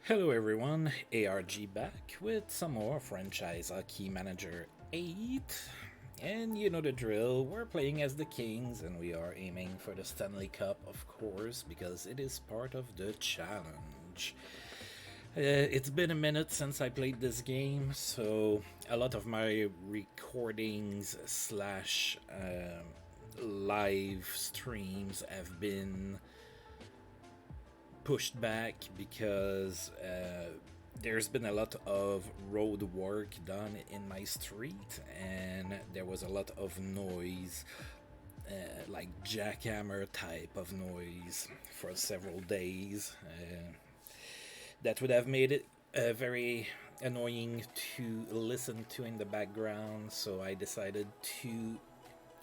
Hello everyone, ARG back with some more Franchise Hockey Manager 8. And you know the drill, we're playing as the Kings and we are aiming for the Stanley Cup, of course, because it is part of the challenge. It's been a minute since I played this game, so a lot of my recordings slash live streams have been pushed back because there's been a lot of road work done in my street and there was a lot of noise, like jackhammer type of noise for several days. That would have made it very annoying to listen to in the background, so I decided to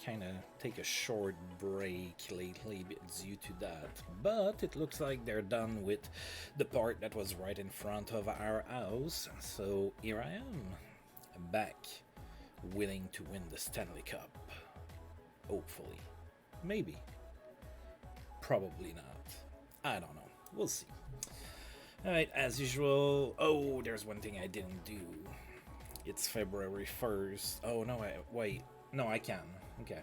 kind of take a short break lately due to that. But it looks like they're done with the part that was right in front of our house, so here I am, back, willing to win the Stanley Cup. Hopefully. Maybe. Probably not. I don't know. We'll see. Alright, as usual. Oh, there's one thing I didn't do. It's February 1st. Oh, no, wait. No, I can. Okay.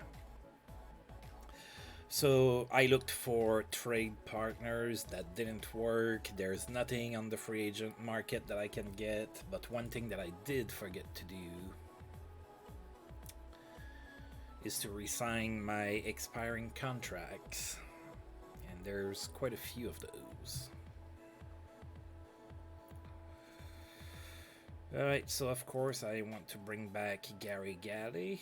So I looked for trade partners, that didn't work. There's nothing on the free agent market that I can get, but one thing that I did forget to do is to re-sign my expiring contracts, and there's quite a few of those. Alright, so of course I want to bring back Gary Galley.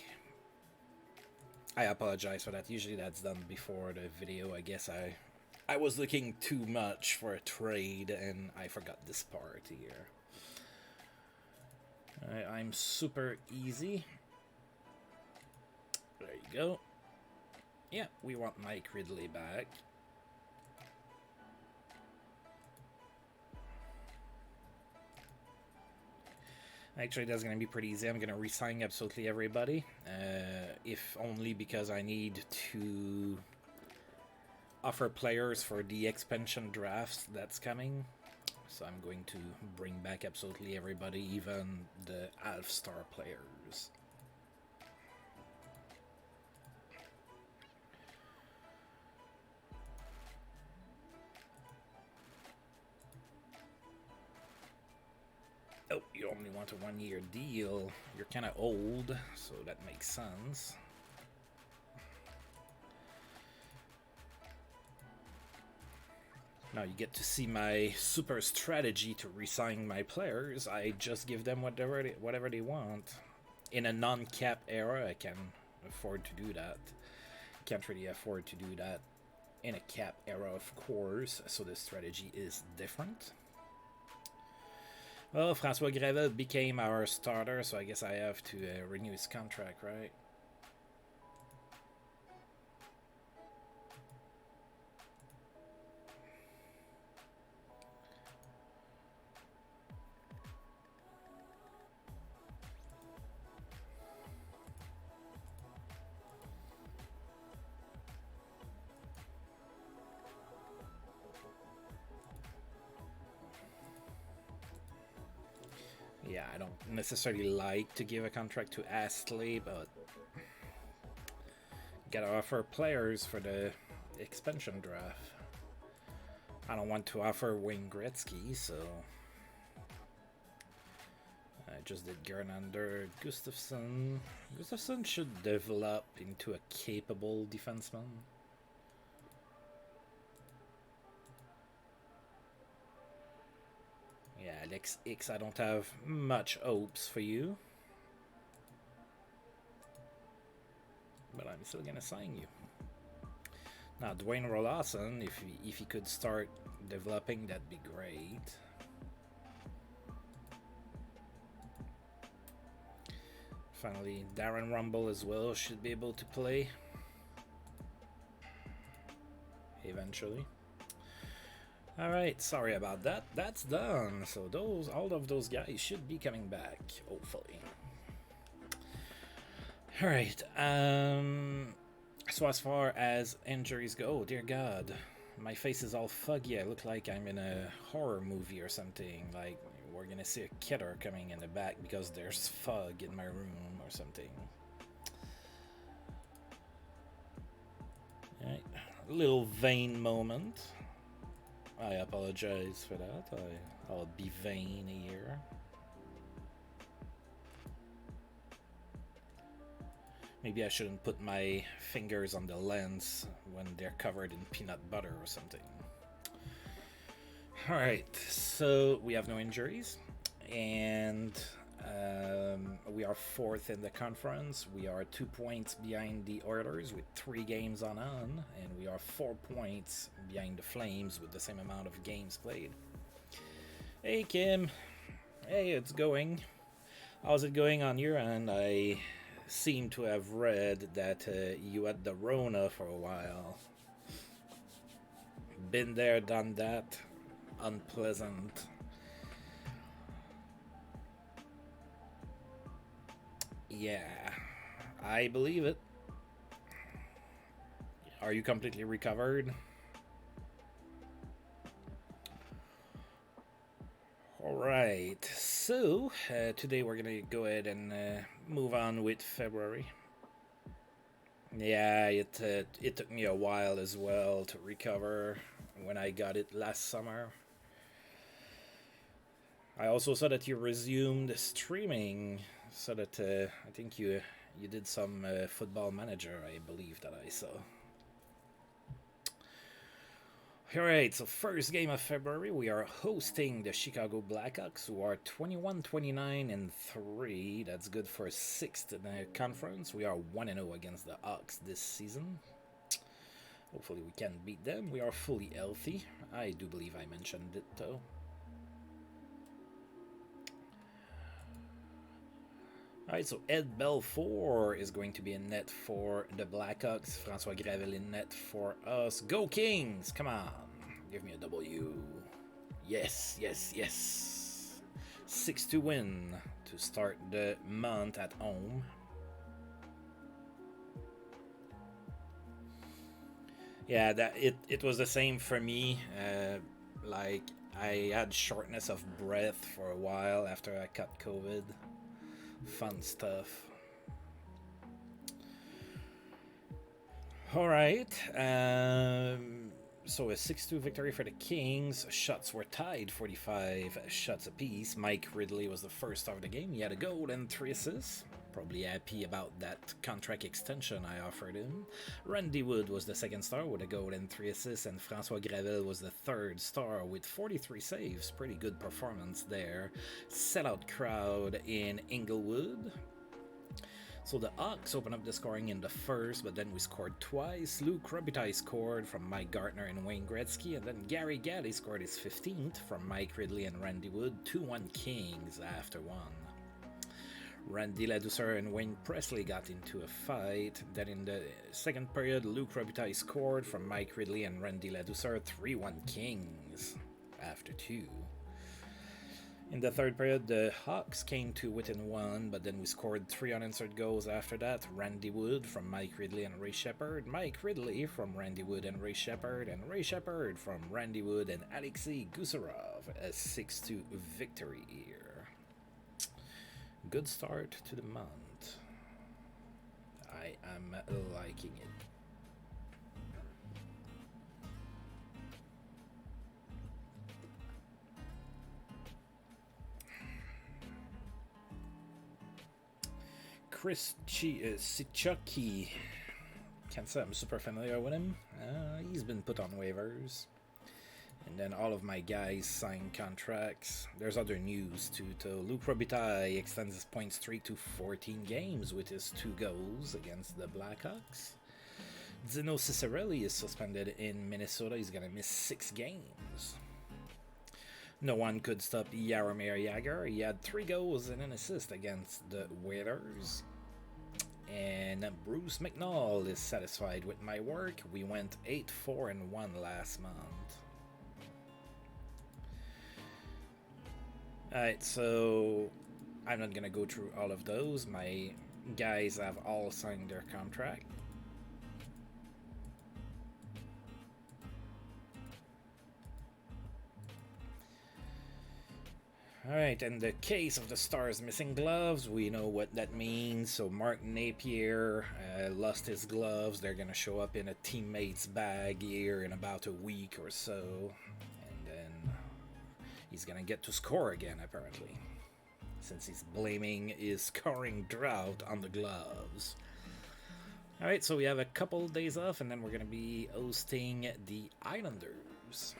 I apologize for that. Usually that's done before the video. I guess I was looking too much for a trade and I forgot this part here. I'm super easy. There you go. Yeah, we want Mike Ridley back. Actually, that's going to be pretty easy. I'm going to re-sign absolutely everybody, if only because I need to offer players for the expansion drafts that's coming. So I'm going to bring back absolutely everybody, even the half-star players. Oh, you only want a 1-year deal. You're kind of old, so that makes sense. Now you get to see my super strategy to re-sign my players. I just give them whatever they want. In a non-cap era, I can afford to do that. Can't really afford to do that in a cap era, of course, so the strategy is different. Well, François Gravel became our starter, so I guess I have to renew his contract, right? Yeah, I don't necessarily like to give a contract to Astley, but gotta offer players for the expansion draft. I don't want to offer Wayne Gretzky, so I just did Gernander Gustafsson. Gustafsson should develop into a capable defenseman. Yeah, Alex X, I don't have much hopes for you. But I'm still gonna sign you. Now, Dwayne Rolassen, if he could start developing, that'd be great. Finally, Darren Rumble as well should be able to play. Eventually. Alright, sorry about that. That's done. So all of those guys should be coming back, hopefully. Alright, so as far as injuries go, oh dear God. My face is all foggy. I look like I'm in a horror movie or something. Like we're gonna see a killer coming in the back because there's fog in my room or something. Alright, little vain moment. I apologize for that. I'll be vain here. Maybe I shouldn't put my fingers on the lens when they're covered in peanut butter or something. Alright, so we have no injuries, and we are 4th in the conference. We are 2 points behind the Oilers with 3 games on, and we are 4 points behind the Flames with the same amount of games played. Hey Kim, hey, it's going. How's it going on your end? I seem to have read that you had the Rona for a while. Been there, done that. Unpleasant. Yeah, I believe it. Are you completely recovered? Alright, so today we're gonna go ahead and move on with February. Yeah, it took me a while as well to recover when I got it last summer. I also saw that you resumed streaming, so that I think you did some Football Manager, I believe that I saw. Alright, so first game of February, we are hosting the Chicago Blackhawks, who are 21-29-3. That's good for 6th in the conference. We are 1-0 against the Hawks this season. Hopefully we can beat them. We are fully healthy. I do believe I mentioned it though. Alright, so Ed Belfour is going to be in net for the Blackhawks. François Gravel in net for us. Go Kings! Come on. Give me a W. Yes, yes, yes. 6-2 win to start the month at home. Yeah, it was the same for me. Like, I had shortness of breath for a while after I caught COVID. Fun stuff. Alright, so a 6-2 victory for the Kings. Shots were tied, 45 shots apiece. Mike Ridley was the first star of the game. He had a goal and 3 assists. Probably happy about that contract extension I offered him. Randy Wood was the second star with a goal and 3 assists, and François Gravel was the third star with 43 saves. Pretty good performance there. Sellout crowd in Inglewood. So the Hawks opened up the scoring in the first, but then we scored twice. Luke Robitaille scored from Mike Gartner and Wayne Gretzky, and then Gary Gaddy scored his 15th from Mike Ridley and Randy Wood. 2-1 Kings after one. Randy Ladouceur and Wayne Presley got into a fight. Then in the second period, Luke Robitaille scored from Mike Ridley and Randy Ladouceur. 3-1 Kings after 2. In the third period, the Hawks came to within 1, but then we scored 3 unanswered goals after that. Randy Wood from Mike Ridley and Ray Shepherd, Mike Ridley from Randy Wood and Ray Shepherd from Randy Wood and Alexei Gusarov. A 6-2 victory here. Good start to the month. I am liking it. Chris Sichucky. Can't say I'm super familiar with him. He's been put on waivers. And then all of my guys signed contracts. There's other news too. Luke Robitaille extends his point streak to 14 games with his 2 goals against the Blackhawks. Dino Ciccarelli is suspended in Minnesota. He's going to miss 6 games. No one could stop Jaromir Jagr. He had 3 goals and an assist against the Whalers. And Bruce McNall is satisfied with my work. We went 8-4-1 last month. Alright, so I'm not gonna go through all of those. My guys have all signed their contract. Alright, in the case of the Stars missing gloves, we know what that means. So Mark Napier lost his gloves. They're going to show up in a teammate's bag here in about a week or so. And then he's going to get to score again, apparently, since he's blaming his scoring drought on the gloves. Alright, so we have a couple days off, and then we're going to be hosting the Islanders.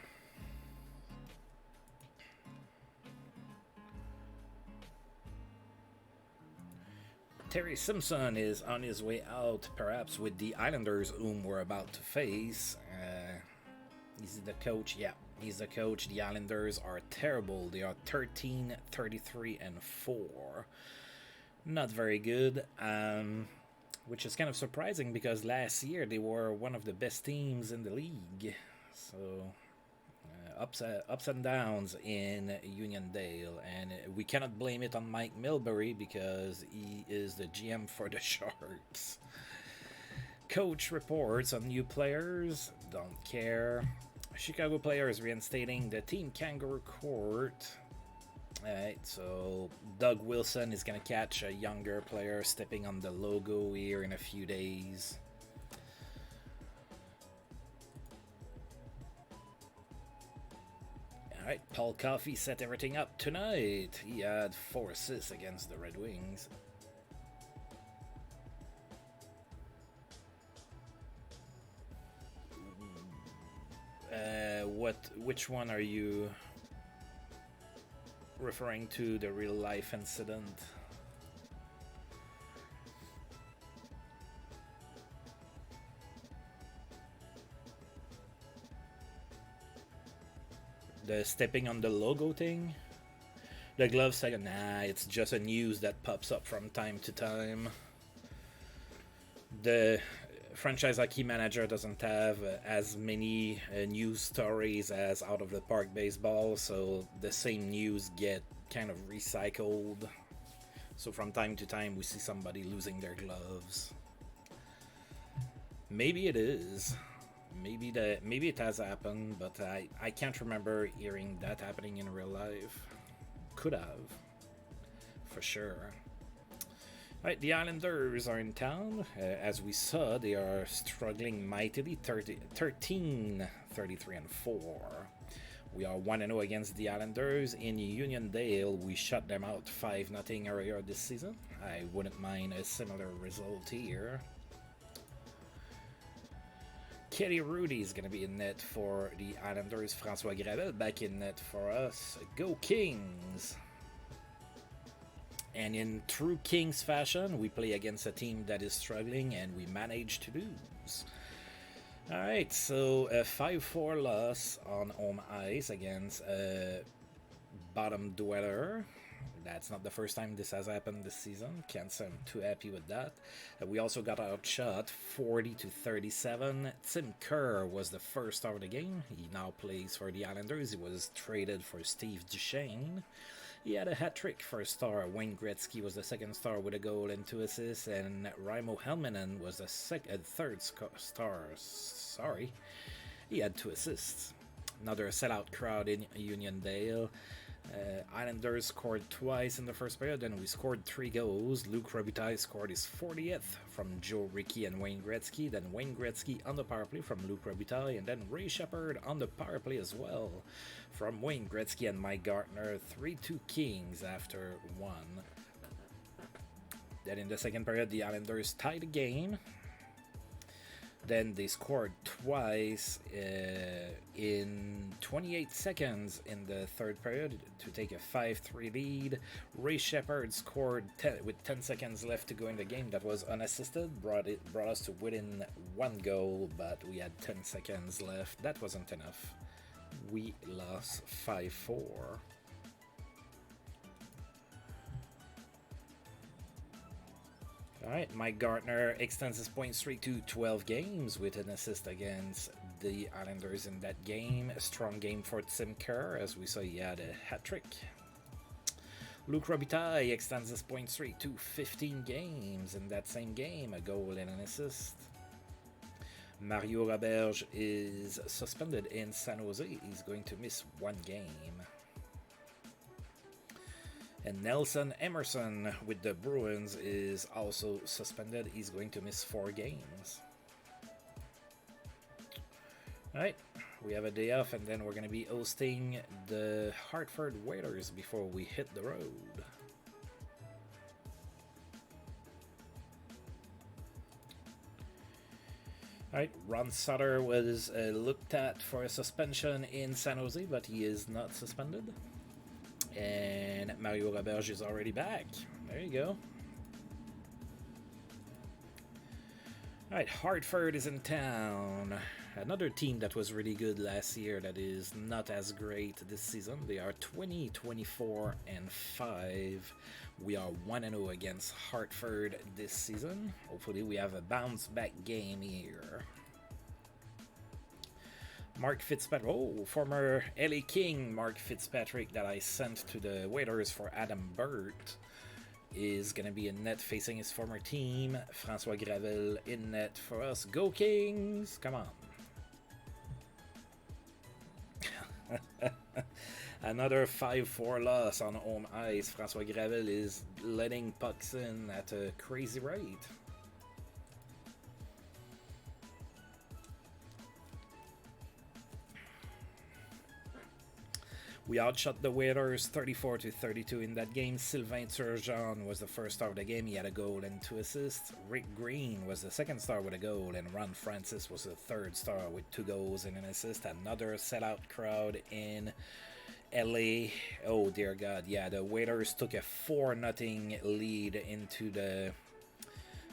Terry Simpson is on his way out, perhaps with the Islanders, whom we're about to face. He's the coach. Yeah, he's the coach. The Islanders are terrible. They are 13, 33, and 4. Not very good, which is kind of surprising because last year they were one of the best teams in the league. So ups and downs in Uniondale, and we cannot blame it on Mike Milbury because he is the GM for the Sharks. Coach reports on new players, don't care. Chicago players reinstating the Team Kangaroo Court. Alright, so Doug Wilson is going to catch a younger player stepping on the logo here in a few days. Alright, Paul Coffey set everything up tonight. He had 4 assists against the Red Wings. Which one are you referring to? The real life incident? The stepping on the logo thing? The glove second? Nah, it's just a news that pops up from time to time. The franchise hockey manager doesn't have as many news stories as Out of the Park Baseball, so the same news get kind of recycled. So from time to time we see somebody losing their gloves. Maybe it is. Maybe it has happened, but I can't remember hearing that happening in real life. Could have, for sure. Right, the Islanders are in town. As we saw, they are struggling mightily. 13, 33, and 4. We are 1-0 against the Islanders. In Uniondale, we shut them out 5-0 earlier this season. I wouldn't mind a similar result here. Kelly Rudy is going to be in net for the Islanders. Francois Gravel back in net for us. Go Kings! And in true Kings fashion, we play against a team that is struggling and we manage to lose. Alright, so a 5-4 loss on home ice against a bottom dweller. That's not the first time this has happened this season. Can't say I'm too happy with that. We also got outshot 40-37. Tim Kerr was the first star of the game. He now plays for the Islanders. He was traded for Steve Duchesne. He had a hat-trick for a star. Wayne Gretzky was the second star with a goal and 2 assists, and Raimo Helminen was the third star. Sorry. He had 2 assists. Another sellout crowd in Uniondale. Islanders scored twice in the first period, then we scored 3 goals. Luc Robitaille scored his 40th from Joe Rickey and Wayne Gretzky, then Wayne Gretzky on the power play from Luc Robitaille, and then Ray Shepherd on the power play as well from Wayne Gretzky and Mike Gartner. 3-2 Kings after 1. Then in the second period, the Islanders tied the game. Then they scored twice in 28 seconds in the third period to take a 5-3 lead. Ray Shepherd scored with 10 seconds left to go in the game. That was unassisted, brought us to within 1 goal, but we had 10 seconds left. That wasn't enough. We lost 5-4. Alright, Mike Gartner extends his point streak to 12 games with an assist against the Islanders in that game. A strong game for Tim Kerr, as we saw he had a hat-trick. Luc Robitaille extends his point streak to 15 games in that same game, a goal and an assist. Mario Roberge is suspended in San Jose. He's going to miss 1 game. And Nelson Emerson with the Bruins is also suspended. He's going to miss 4 games. Alright, we have a day off, and then we're going to be hosting the Hartford Whalers before we hit the road. Alright, Ron Sutter was looked at for a suspension in San Jose, but he is not suspended. And Mario Roberge is already back. There you go. Alright, Hartford is in town. Another team that was really good last year that is not as great this season. They are 20, 24, and 5. We are 1-0 against Hartford this season. Hopefully we have a bounce back game here. Mark Fitzpatrick, former LA King Mark Fitzpatrick that I sent to the Whalers for Adam Burt is going to be in net facing his former team. François Gravel in net for us. Go Kings! Come on. Another 5-4 loss on home ice. François Gravel is letting pucks in at a crazy rate. We outshot the Whalers 34-32 in that game. Sylvain Turgeon was the first star of the game. He had a goal and 2 assists. Rick Green was the second star with a goal, and Ron Francis was the third star with 2 goals and an assist. Another sellout crowd in LA. Oh dear God, yeah, the Whalers took a 4-0 lead into the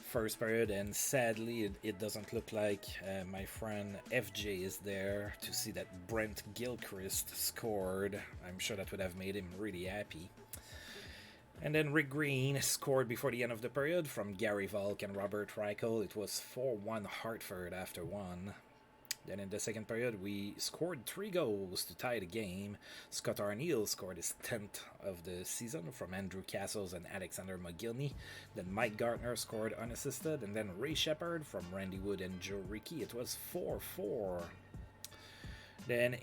first period, and sadly it doesn't look like my friend FJ is there to see that Brent Gilchrist scored. I'm sure that would have made him really happy. And then Rick Green scored before the end of the period from Gary Volk and Robert Reichel. It was 4-1 Hartford after 1. Then in the second period, we scored 3 goals to tie the game. Scott Arneal scored his 10th of the season from Andrew Castles and Alexander McGillney. Then Mike Gartner scored unassisted. And then Ray Shepard from Randy Wood and Joe Rickey. It was 4-4. Then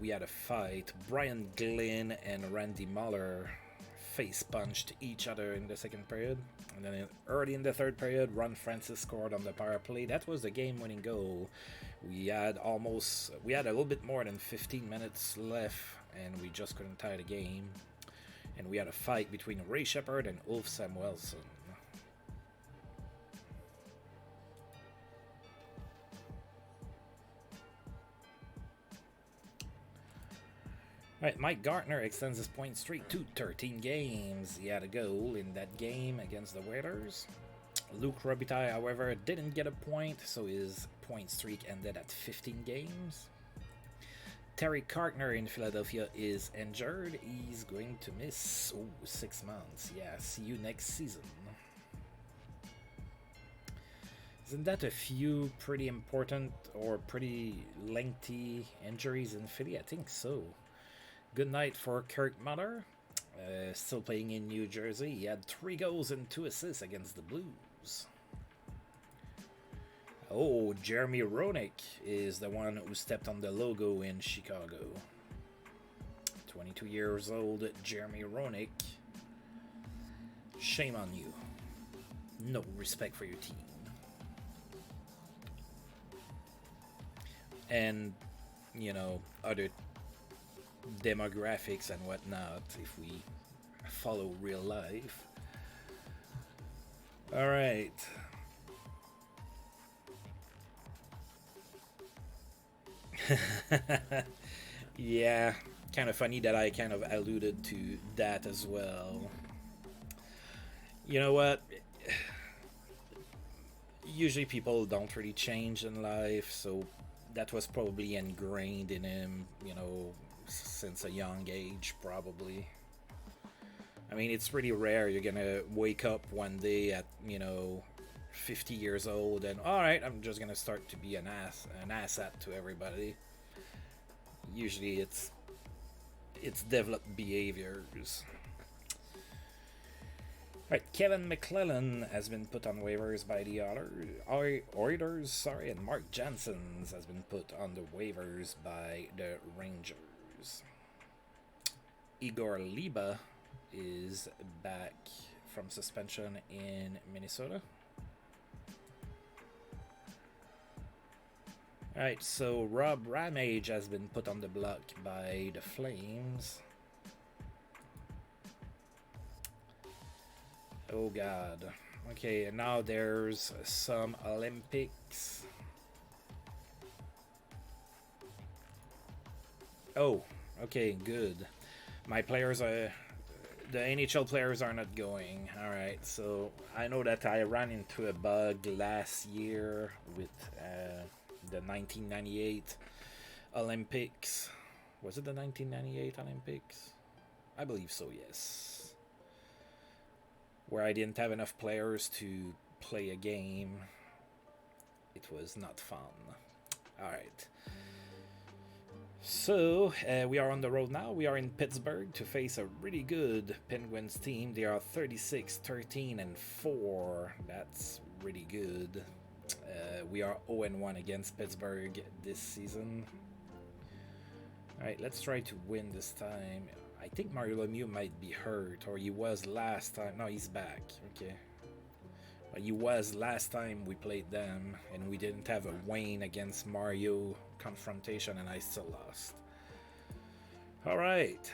we had a fight. Brian Glynn and Randy Muller face punched each other in the second period. And then early in the third period, Ron Francis scored on the power play. That was the game-winning goal. We had a little bit more than 15 minutes left, and we just couldn't tie the game. And we had a fight between Ray Shepard and Ulf Samuelsson. Right, Mike Gartner extends his point streak to 13 games. He had a goal in that game against the Whalers. Luke Robitaille, however, didn't get a point, so his point streak ended at 15 games. Terry Carkner in Philadelphia is injured. He's going to miss 6 months. Yeah, see you next season. Isn't that a few pretty important or pretty lengthy injuries in Philly? I think so. Good night for Kirk Muller, still playing in New Jersey. He had 3 goals and 2 assists against the Blues. Oh, Jeremy Roenick is the one who stepped on the logo in Chicago. 22 years old, Jeremy Roenick. Shame on you. No respect for your team. And, you know, other demographics and whatnot if we follow real life. All right. Yeah, kind of funny that I kind of alluded to that as well. You know what? Usually people don't really change in life, so that was probably ingrained in him, you know, since a young age, probably. I mean, it's really rare you're gonna wake up one day at, you know, 50 years old and, alright, I'm just gonna start to be an asset to everybody. Usually it's developed behaviors. Right, Kevin McClellan has been put on waivers by the Oilers, and Mark Janssens has been put on the waivers by the Rangers. Igor Liba is back from suspension in Minnesota. Alright, so Rob Ramage has been put on the block by the Flames. Oh god. Okay, and now there's some Olympics. Oh, okay, good. My players are... The NHL players are not going. Alright, so I know that I ran into a bug last year with the 1998 Olympics. Was it the 1998 Olympics? I believe so, yes. Where I didn't have enough players to play a game. It was not fun. Alright. So, we are on the road now. We are in Pittsburgh to face a really good Penguins team. They are 36, 13, and 4. That's really good. We are 0-1 against Pittsburgh this season. Alright, let's try to win this time. I think Mario Lemieux might be hurt, or he was last time. No, he's back. Okay. But he was last time we played them, and we didn't have a Wayne against Mario confrontation, and I still lost. Alright.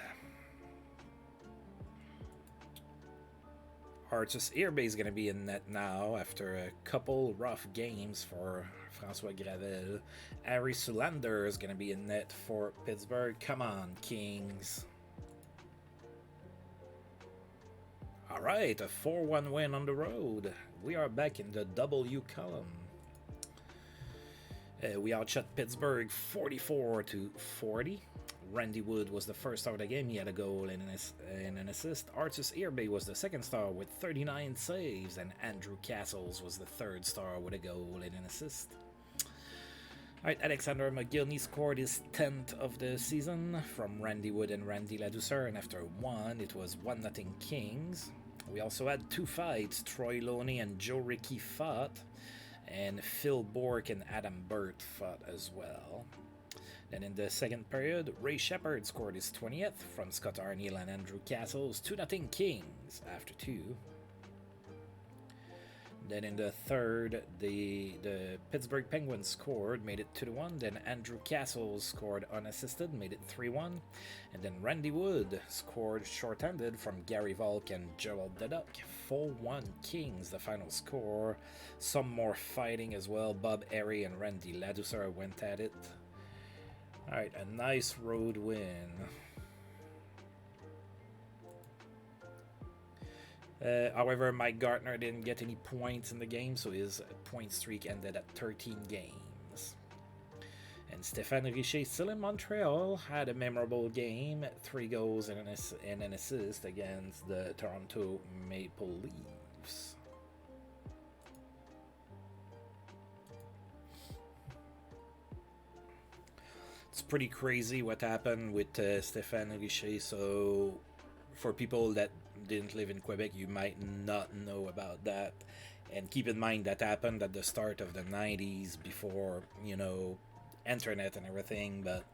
Artus Irbe is going to be in net now after a couple rough games for François Gravel. Harry Sulander is going to be in net for Pittsburgh. Come on, Kings. Alright, a 4-1 win on the road. We are back in the W column. We outshot Pittsburgh 44-40. Randy Wood was the first star of the game. He had a goal and an assist. Artus Irbe was the second star with 39 saves. And Andrew Castles was the third star with a goal and an assist. Alright, Alexander McGillney scored his 10th of the season from Randy Wood and Randy Ladouceur. And after one, it was 1-0 Kings. We also had two fights. Troy Loney and Joe Rickey fought. And Phil Bourque and Adam Burt fought as well. Then in the second period, Ray Shepard scored his 20th from Scott Arniel and Andrew Castles. 2-0 Kings after two. Then in the third, the Pittsburgh Penguins scored, made it 2-1. Then Andrew Castles scored unassisted, made it 3-1. And then Randy Wood scored shorthanded from Gary Volk and Gerald Deduck. 4-1 Kings, the final score. Some more fighting as well. Bob Airy and Randy Ladouceur went at it. Alright, a nice road win. However, Mike Gartner didn't get any points in the game, so his point streak ended at 13 games. And Stéphane Richer, still in Montreal, had a memorable game, 3 goals and an assist against the Toronto Maple Leafs. It's pretty crazy what happened with Stéphane Richer, so for people that didn't live in Quebec, you might not know about that. And keep in mind that happened at the start of the 90s before, you know, internet and everything. But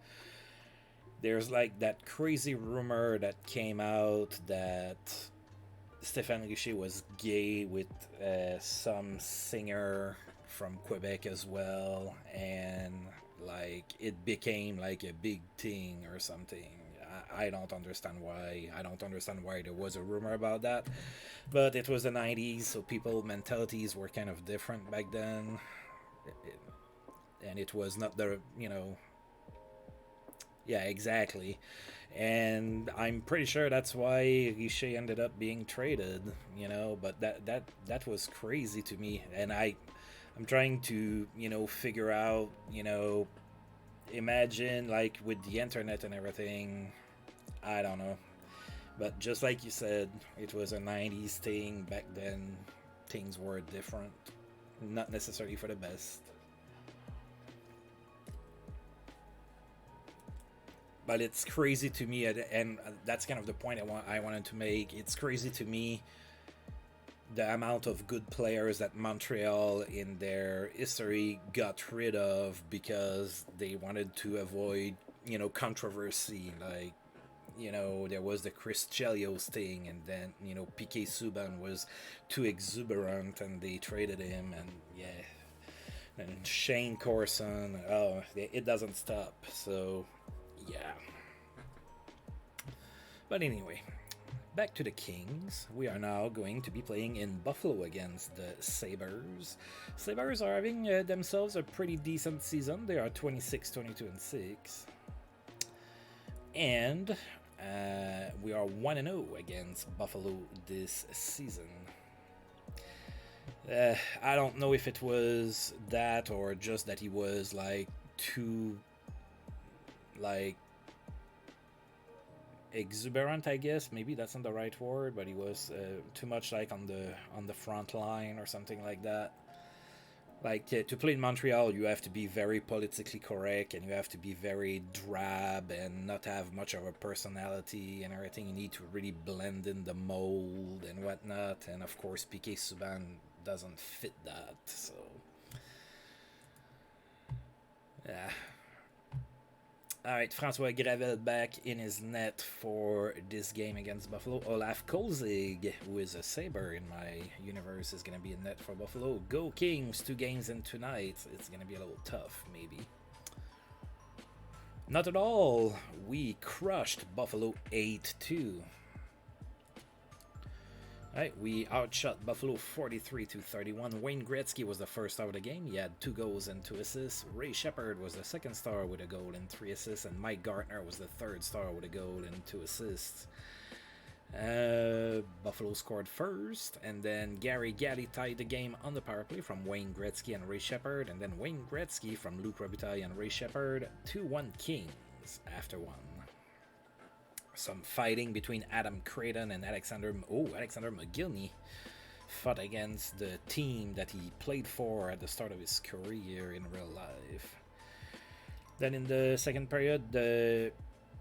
there's like that crazy rumor that came out that Stéphane Richer was gay with some singer from Quebec as well. And like it became like a big thing or something. I don't understand why. I don't understand why there was a rumor about that. But it was the 90s, so people mentalities were kind of different back then. And it was not the, you know... Yeah, exactly. And I'm pretty sure that's why Richer ended up being traded, you know. But that was crazy to me. And I'm trying to, you know, figure out, you know... Imagine, like, with the internet and everything... I don't know. But just like you said, it was a 90s thing. Back then, things were different. Not necessarily for the best. But it's crazy to me, and that's kind of the point I wanted to make. It's crazy to me the amount of good players that Montreal in their history got rid of because they wanted to avoid, you know, controversy. Like, you know, there was the Chris Chelios thing, and then, you know, Piquet Subban was too exuberant and they traded him, and yeah. And Shane Corson, oh, it doesn't stop, so yeah. But anyway, back to the Kings. We are now going to be playing in Buffalo against the Sabres. Sabres are having themselves a pretty decent season. They are 26, 22, and 6. And we are 1-0 against Buffalo this season. I don't know if it was that or just that he was like too exuberant, I guess. Maybe that's not the right word, but he was too much like on the front line or something like that. Like to play in Montreal, you have to be very politically correct, and you have to be very drab and not have much of a personality and everything. You need to really blend in the mold and whatnot. And of course, Piquet Subban doesn't fit that. So yeah. Alright, Francois Gravel back in his net for this game against Buffalo. Olaf Kolzig, who is a Sabre in my universe, is going to be in net for Buffalo. Go Kings, 2 games in 2 nights. It's going to be a little tough, maybe. Not at all. We crushed Buffalo 8-2. Right, we outshot Buffalo 43-31. Wayne Gretzky was the first star of the game. He had 2 goals and 2 assists. Ray Shepherd was the second star with a goal and 3 assists. And Mike Gartner was the third star with a goal and 2 assists. Buffalo scored first. And then Gary Galley tied the game on the power play from Wayne Gretzky and Ray Shepherd. And then Wayne Gretzky from Luc Robitaille and Ray Shepherd. 2-1 Kings after 1. Some fighting between Adam Creighton and Alexander McGillney fought against the team that he played for at the start of his career in real life. Then in the second period, the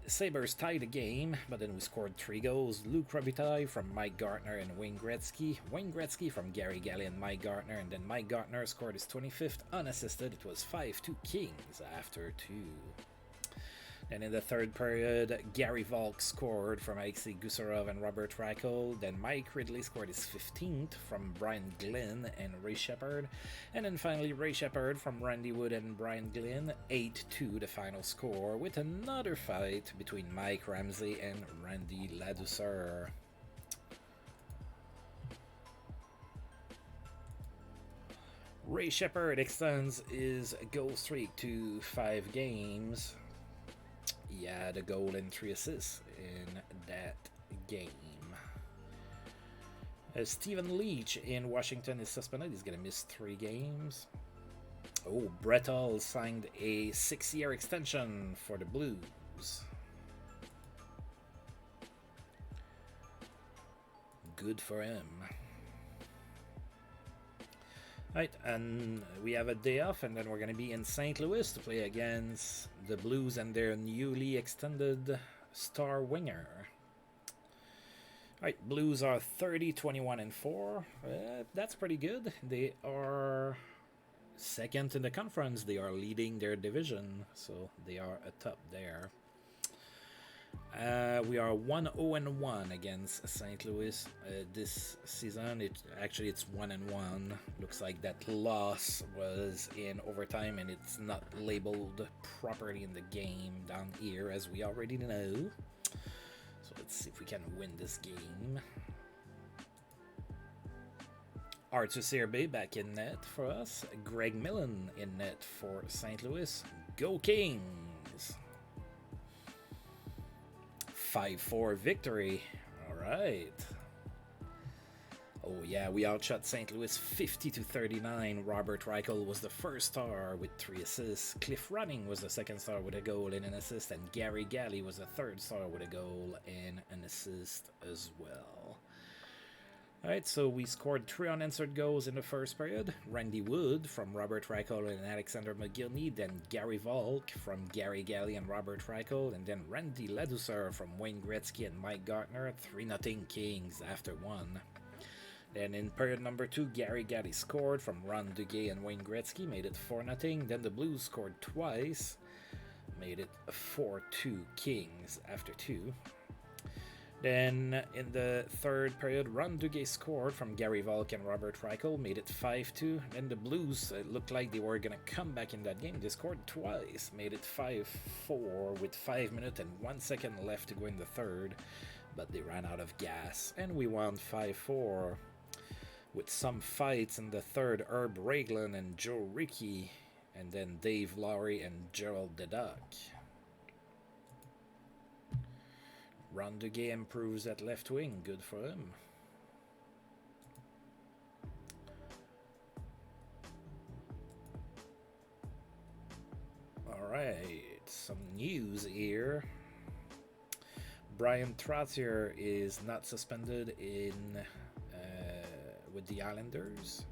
Sabres tied the game, but then we scored 3 goals. Luc Robitaille from Mike Gartner and Wayne Gretzky. Wayne Gretzky from Gary Galley and Mike Gartner. And then Mike Gartner scored his 25th unassisted. It was 5-2 Kings after 2. And in the third period, Gary Volk scored from Alexei Gusarov and Robert Reichel. Then Mike Ridley scored his 15th from Brian Glynn and Ray Shepherd. And then finally Ray Shepherd from Randy Wood and Brian Glynn. 8-2 the final score, with another fight between Mike Ramsey and Randy Ladouceur. Ray Shepherd extends his goal streak to 5 games. He had a goal and 3 assists in that game. Stephen Leach in Washington is suspended. He's going to miss 3 games. Oh, Brett Hull signed a 6-year extension for the Blues. Good for him. Right, and we have a day off, and then we're going to be in St. Louis to play against the Blues and their newly extended star winger. Right, Blues are 30, 21, and 4. That's pretty good. They are second in the conference. They are leading their division, so they are atop there. We are 1-0-1 against St. Louis this season. It's 1-1. Looks like that loss was in overtime, and it's not labeled properly in the game down here, as we already know. So let's see if we can win this game. Arthur Serbe back in net for us. Greg Millen in net for St. Louis. Go Kings! 5-4 victory. Alright. Oh yeah, we outshot St. Louis 50-39. Robert Reichel was the first star with 3 assists. Cliff Running was the second star with a goal and an assist. And Gary Galley was the third star with a goal and an assist as well. Alright, so we scored 3 unanswered goals in the first period. Randy Wood from Robert Reichel and Alexander McGillney. Then Gary Volk from Gary Galley and Robert Reichel. And then Randy Ladouceur from Wayne Gretzky and Mike Gartner. 3-0 Kings after 1. Then in period number 2, Gary Galley scored from Ron Duguay and Wayne Gretzky. Made it 4-0. Then the Blues scored twice. Made it 4-2 Kings after 2. Then in the third period, Ron Duguay scored from Gary Volk and Robert Reichel, made it 5-2. Then the Blues looked like they were going to come back in that game. They scored twice, made it 5-4 with 5 minutes and 1 second left to go in the third. But they ran out of gas, and we won 5-4 with some fights in the third. Herb Raglan and Joe Rickey, and then Dave Lowry and Gerald Deduck. Ron Duguay improves at left wing. Good for him. Alright, some news here. Brian Trottier is not suspended with the Islanders.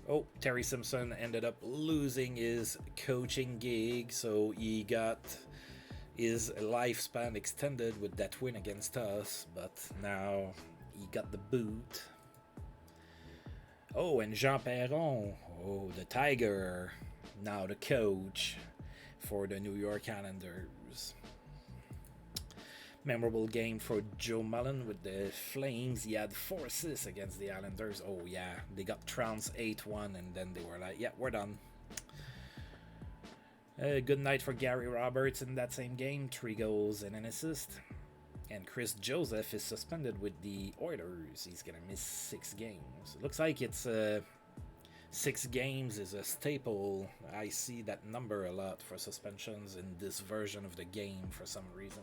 Oh, Terry Simpson ended up losing his coaching gig, so he got his lifespan extended with that win against us, but now he got the boot. Oh, and Jean Perron, the Tiger, now the coach for the New York Islanders. Memorable game for Joe Mullen with the Flames. He had 4 assists against the Islanders. Oh yeah, they got trounced 8-1, and then they were like, yeah, we're done. Good night for Gary Roberts in that same game, 3 goals and an assist. And Chris Joseph is suspended with the Oilers. He's gonna miss 6 games. Looks like it's 6 games is a staple. I see that number a lot for suspensions in this version of the game for some reason.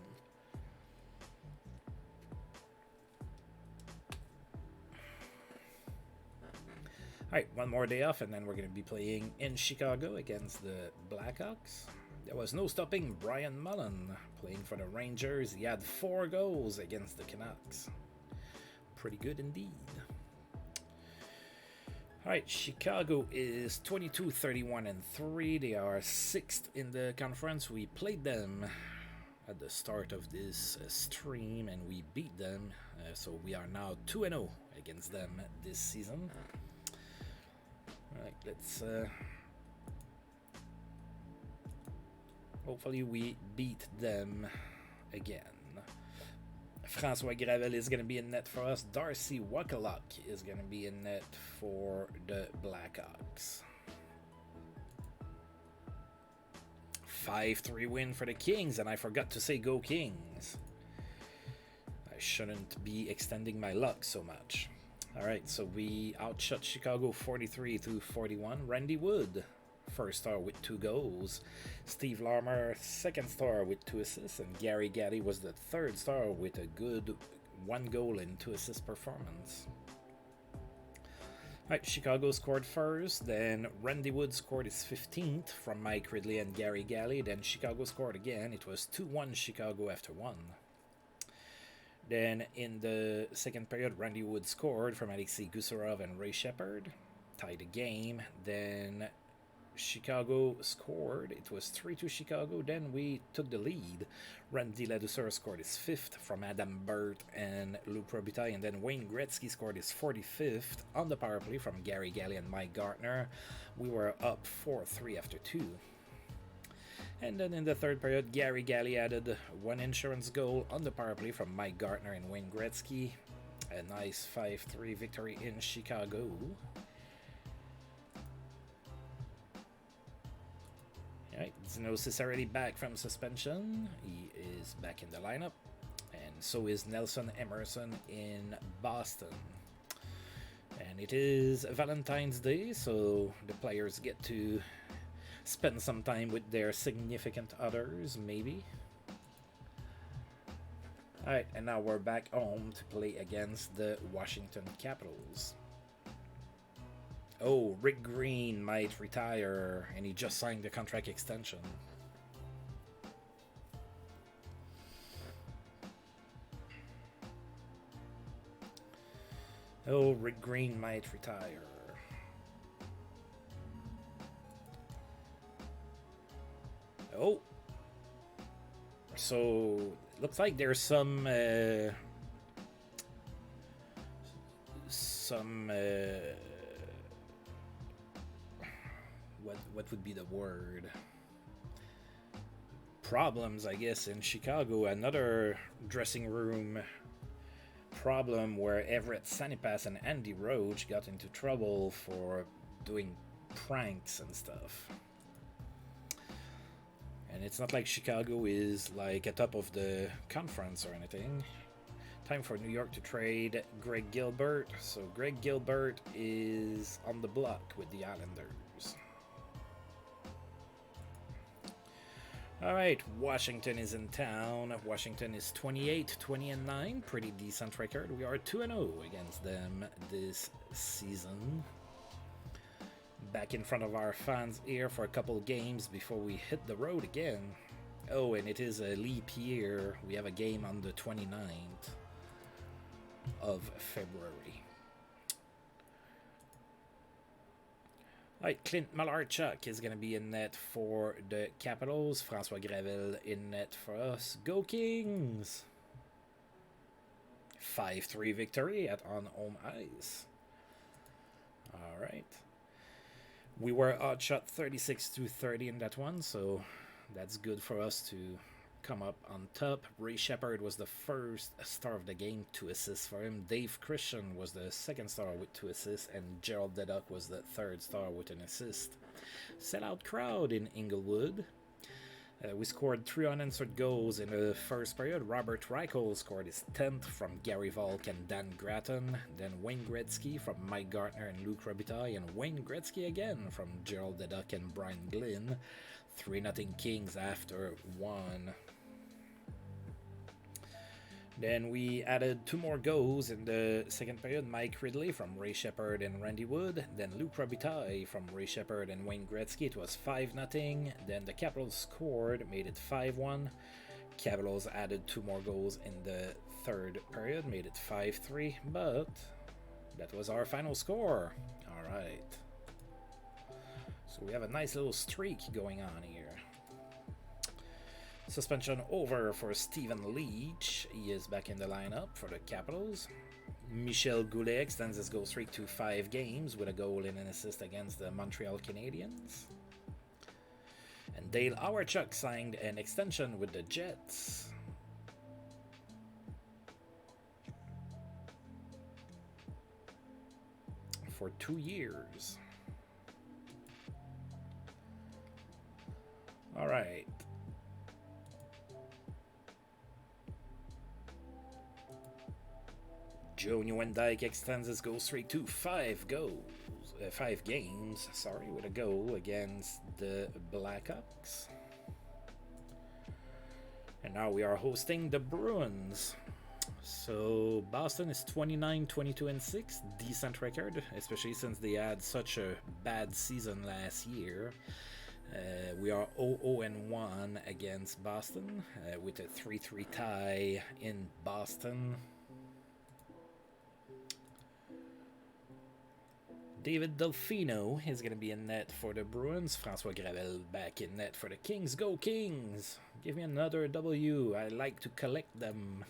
Alright, one more day off, and then we're going to be playing in Chicago against the Blackhawks. There was no stopping Brian Mullen playing for the Rangers. He had 4 goals against the Canucks. Pretty good indeed. Alright, Chicago is 22-31-3. They are 6th in the conference. We played them at the start of this stream, and we beat them. So we are now 2-0 against them this season. Alright, let's hopefully we beat them again. François Gravel is going to be in net for us. Darcy Wakaluk is going to be in net for the Blackhawks. 5-3 win for the Kings, and I forgot to say go Kings. I shouldn't be extending my luck so much. Alright, so we outshot Chicago 43-41. Randy Wood, first star with 2 goals. Steve Larmer, second star with 2 assists. And Gary Gaddy was the third star with a good 1 goal and 2 assist performance. Alright, Chicago scored first. Then Randy Wood scored his 15th from Mike Ridley and Gary Galley. Then Chicago scored again. It was 2-1 Chicago after 1. Then in the second period, Randy Wood scored from Alexei Gusarov and Ray Shepard, tied the game. Then Chicago scored. It was 3-2 Chicago. Then we took the lead. Randy Ladouceur scored his 5th from Adam Burt and Luc Robitaille. And then Wayne Gretzky scored his 45th on the power play from Gary Galley and Mike Gartner. We were up 4-3 after 2. And then in the third period, Gary Galley added 1 insurance goal on the power play from Mike Gartner and Wayne Gretzky. A nice 5-3 victory in Chicago. Alright, Zeno Cesarelli back from suspension. He is back in the lineup. And so is Nelson Emerson in Boston. And it is Valentine's Day, so the players get to spend some time with their significant others, maybe. Alright, and now we're back home to play against the Washington Capitals. Oh, Rick Green might retire, and he just signed the contract extension. Oh, Rick Green might retire. Oh, so looks like there's some what would be the word? problems, I guess, in Chicago. Another dressing room problem where Everett Sanipass and Andy Roach got into trouble for doing pranks and stuff. And it's not like Chicago is like atop of the conference or anything. Time for New York to trade Greg Gilbert. So Greg Gilbert is on the block with the Islanders. Alright, Washington is in town. Washington is 28-20-9. Pretty decent record. We are 2-0 against them this season. Back in front of our fans here for a couple games before we hit the road again. Oh, and it is a leap year. We have a game on the 29th of February. Alright, Clint Malarchuk is going to be in net for the Capitals. François Gravel in net for us. Go Kings! 5-3 victory on home ice. Alright. We were outshot 36-30 in that one, so that's good for us to come up on top. Ray Shepherd was the first star of the game, 2 assists for him. Dave Christian was the second star with 2 assists, and Gerald Deduck was the third star with an assist. Sellout crowd in Inglewood. We scored 3 unanswered goals in the first period. Robert Reichel scored his 10th from Gary Volk and Dan Gratton. Then Wayne Gretzky from Mike Gartner and Luc Robitaille. And Wayne Gretzky again from Gerald Deduck and Brian Glynn. 3-0 Kings after 1. Then we added 2 more goals in the second period. Mike Ridley from Ray Shepherd and Randy Wood. Then Luc Robitaille from Ray Shepherd and Wayne Gretzky. It was 5-0. Then the Capitals scored, made it 5-1. Capitals added 2 more goals in the third period, made it 5-3. But that was our final score. All right. So we have a nice little streak going on here. Suspension over for Stephen Leach. He is back in the lineup for the Capitals. Michel Goulet extends his goal streak to 5 games with a goal and an assist against the Montreal Canadiens. And Dale Hawerchuk signed an extension with the Jets. For 2 years. All right. Joe Nieuwendyk extends his goal streak to 5 games, with a goal against the Blackhawks. And now we are hosting the Bruins. So Boston is 29-22-6, decent record, especially since they had such a bad season last year. We are 0-1 against Boston with a 3-3 tie in Boston. David Delfino is going to be in net for the Bruins. François Gravel back in net for the Kings. Go Kings! Give me another W. I like to collect them.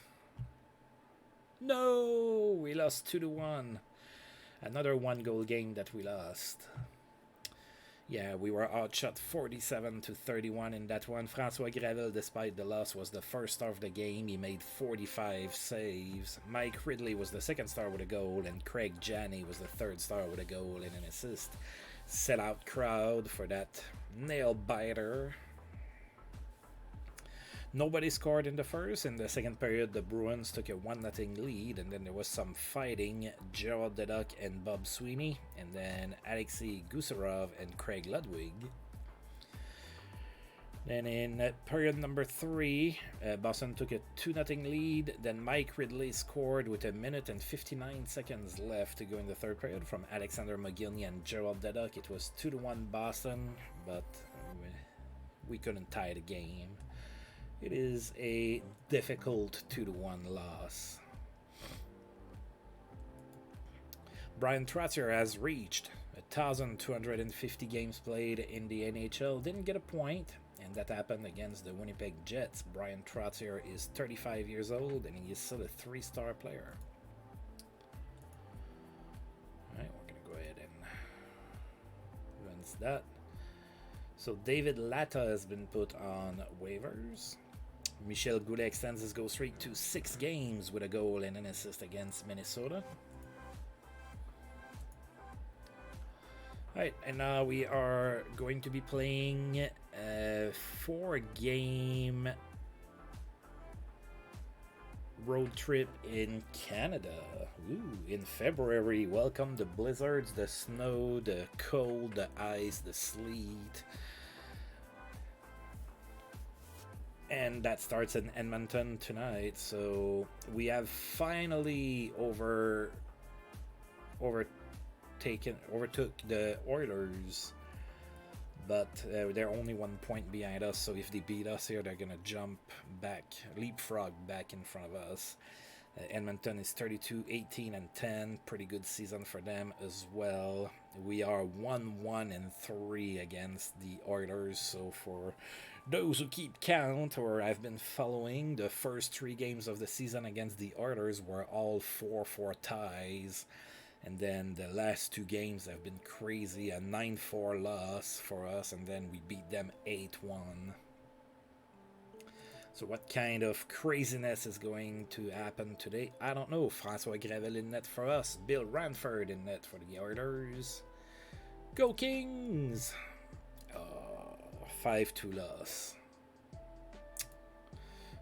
No! We lost 2-1. Another 1-goal game that we lost. Yeah, we were outshot 47-31 in that one. François Gravel, despite the loss, was the first star of the game. He made 45 saves. Mike Ridley was the second star with a goal, and Craig Janney was the third star with a goal and an assist. Sellout crowd for that nail biter. Nobody scored in the first. In the second period, the Bruins took a 1-0 lead, and then there was some fighting. Gerald Deduck and Bob Sweeney, and then Alexei Gusarov and Craig Ludwig. Then in period number 3, Boston took a 2-0 lead. Then Mike Ridley scored with 1 minute and 59 seconds left to go in the third period from Alexander McGillney and Gerald Deduck. It was 2-1 Boston, but we couldn't tie the game. It is a difficult 2-1 loss. Brian Trottier has reached 1,250 games played in the NHL. Didn't get a point, and that happened against the Winnipeg Jets. Brian Trottier is 35 years old, and he is still a 3-star player. Alright, we're going to go ahead and rinse that. So David Latta has been put on waivers. Michel Goulet extends his goal streak to 6 games with a goal and an assist against Minnesota. Alright, and now we are going to be playing a 4-game road trip in Canada. Ooh, in February. Welcome the blizzards, the snow, the cold, the ice, the sleet. And that starts in Edmonton tonight. So we have finally overtook the Oilers, but they're only 1 point behind us, so if they beat us here, they're gonna leapfrog back in front of us. Edmonton is 32-18-10, pretty good season for them as well. We are 1-1-3 against the Oilers, so for those who keep count or have been following, the first 3 games of the season against the Oilers were all 4-4 ties. And then the last 2 games have been crazy, a 9-4 loss for us, and then we beat them 8-1. So what kind of craziness is going to happen today? I don't know. François Gravel in net for us. Bill Ranford in net for the Oilers. Go Kings! 5-2 loss.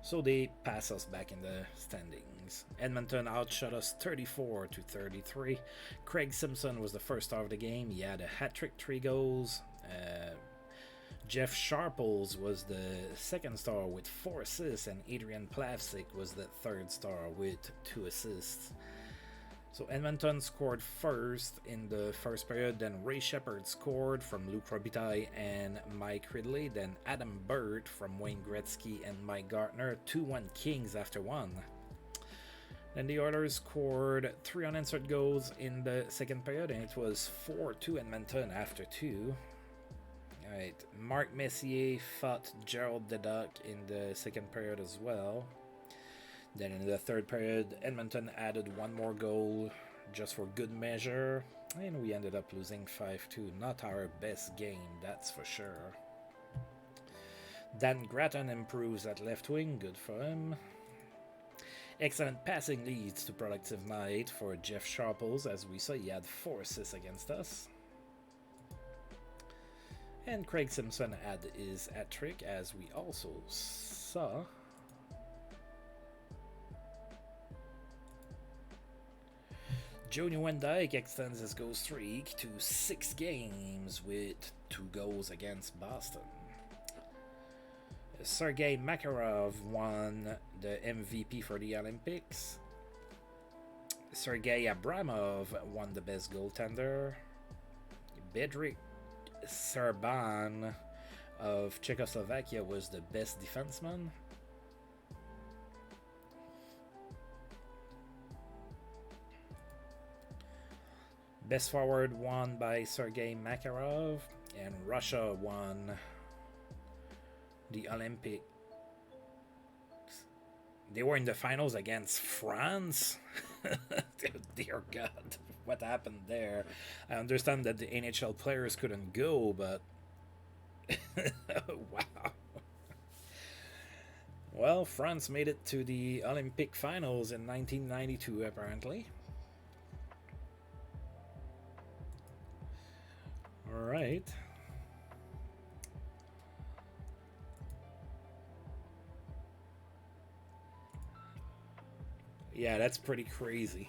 So they pass us back in the standings. Edmonton outshot us 34-33. Craig Simpson was the first star of the game. He had a hat-trick, 3 goals. Jeff Sharples was the second star with 4 assists, and Adrian Plavsic was the third star with 2 assists. So Edmonton scored first in the first period, then Ray Shepard scored from Luc Robitaille and Mike Ridley, then Adam Burt from Wayne Gretzky and Mike Gartner, 2-1 Kings after 1. Then the Oilers scored 3 unanswered goals in the second period, and it was 4-2 Edmonton after 2. Alright, Mark Messier fought Gerald Deduck in the second period as well. Then in the third period, Edmonton added 1 more goal just for good measure, and we ended up losing 5-2. Not our best game, that's for sure. Dan Gratton improves at left wing, good for him. Excellent passing leads to productive night for Jeff Sharples, as we saw he had 4 assists against us. And Craig Simpson had his hat-trick, as we also saw. Joe Nieuwendyk extends his goal streak to 6 games with 2 goals against Boston. Sergei Makarov won the MVP for the Olympics. Sergei Abramov won the best goaltender. Bedřich Serban of Czechoslovakia was the best defenseman. Best forward won by Sergei Makarov, and Russia won the Olympics. They were in the finals against France. Dear God, what happened there? I understand that the NHL players couldn't go, but wow. Well, France made it to the Olympic finals in 1992, apparently. All right. Yeah, that's pretty crazy.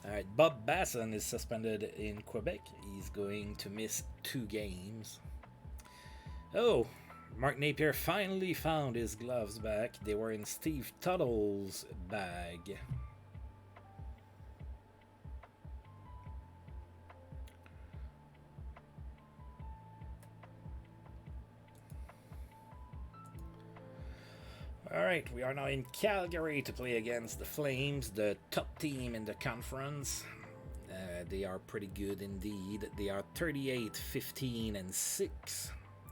All right, Bob Basson is suspended in Quebec. He's going to miss 2 games. Oh, Mark Napier finally found his gloves back. They were in Steve Tuttle's bag. Alright, we are now in Calgary to play against the Flames, the top team in the conference. They are pretty good indeed. They are 38-15-6,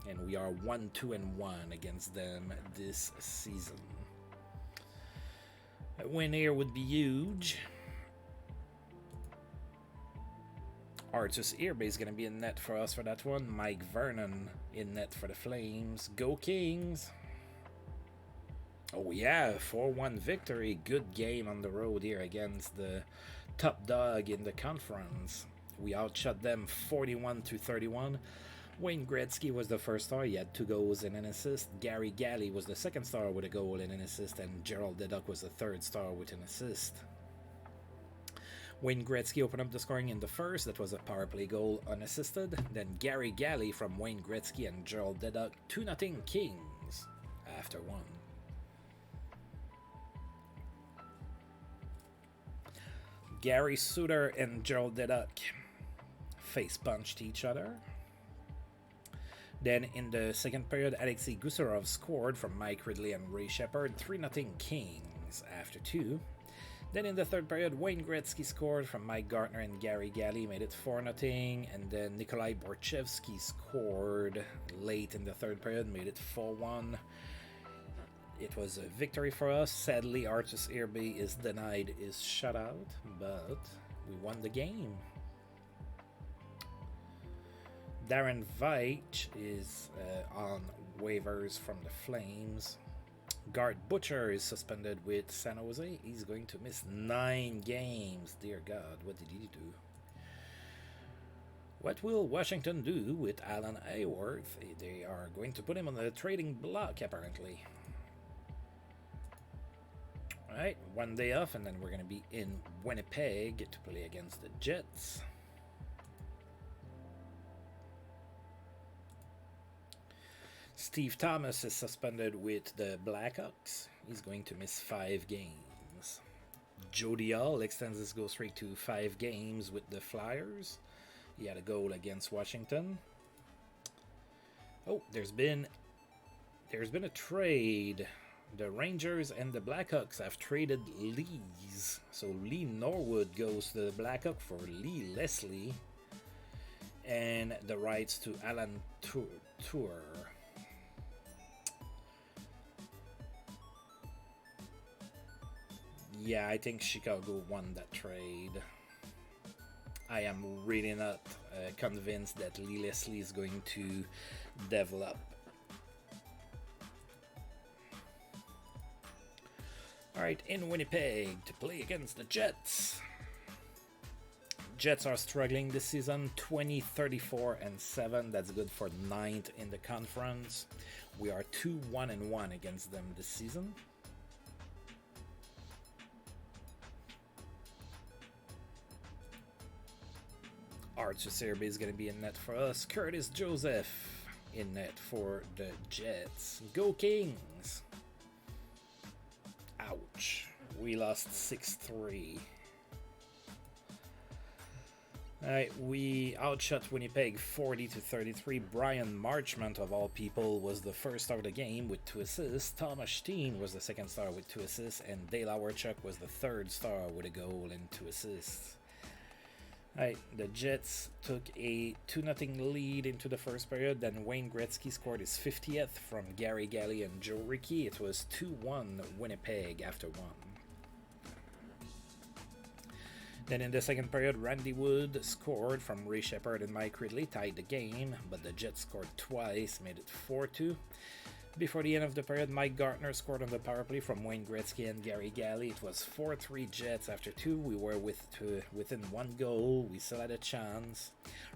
and we are 1-2-1 against them this season. A win here would be huge. Artus Irby is going to be in net for us for that one. Mike Vernon in net for the Flames. Go Kings! Oh yeah, 4-1 victory. Good game on the road here against the top dog in the conference. We outshot them 41-31. Wayne Gretzky was the first star. He had 2 goals and an assist. Gary Galley was the second star with a goal and an assist. And Gerald Deduck was the third star with an assist. Wayne Gretzky opened up the scoring in the first. That was a power play goal unassisted. Then Gary Galley from Wayne Gretzky and Gerald Deduck. 2-0 Kings after 1. Gary Suter and Gerald Deduck face punched each other. Then in the second period, Alexei Gusarov scored from Mike Ridley and Ray Shepard. 3-0 Kings after 2. Then in the third period, Wayne Gretzky scored from Mike Gartner and Gary Galley, made it 4-0. And then Nikolai Borchevsky scored late in the third period, made it 4-1. It was a victory for us. Sadly, Artus Irby is denied his shutout, but we won the game. Darren Veitch is on waivers from the Flames. Garth Butcher is suspended with San Jose. He's going to miss 9 games. Dear God, what did he do? What will Washington do with Alan Hayworth? They are going to put him on the trading block, apparently. Alright, 1 day off, and then we're going to be in Winnipeg to play against the Jets. Steve Thomas is suspended with the Blackhawks. He's going to miss 5 games. Jody Hall extends his goal streak to 5 games with the Flyers. He had a goal against Washington. Oh, there's been a trade. The Rangers and the Blackhawks have traded Lees. So Lee Norwood goes to the Blackhawks for Lee Leslie and the rights to Alan Tour. Yeah, I think Chicago won that trade. I am really not convinced that Lee Leslie is going to develop. Alright, in Winnipeg to play against the Jets. Jets are struggling this season, 20-34-7. That's good for 9th in the conference. We are 2-1-1 against them this season. Artus Irby is going to be in net for us. Curtis Joseph in net for the Jets. Go Kings! Ouch. We lost 6-3. Alright, we outshot Winnipeg 40-33. Brian Marchment, of all people, was the first star of the game with 2 assists. Thomas Steen was the second star with 2 assists. And Dale Auerchuk was the third star with a goal and 2 assists. Alright, the Jets took a 2-0 lead into the first period. Then Wayne Gretzky scored his 50th from Gary Galley and Joe Rickey. It was 2-1 Winnipeg after 1. Then in the second period, Randy Wood scored from Ray Shepard and Mike Ridley, tied the game, but the Jets scored twice, made it 4-2. Before the end of the period, Mike Gartner scored on the power play from Wayne Gretzky and Gary Galley. It was 4-3 Jets after 2. We were within 1 goal. We still had a chance.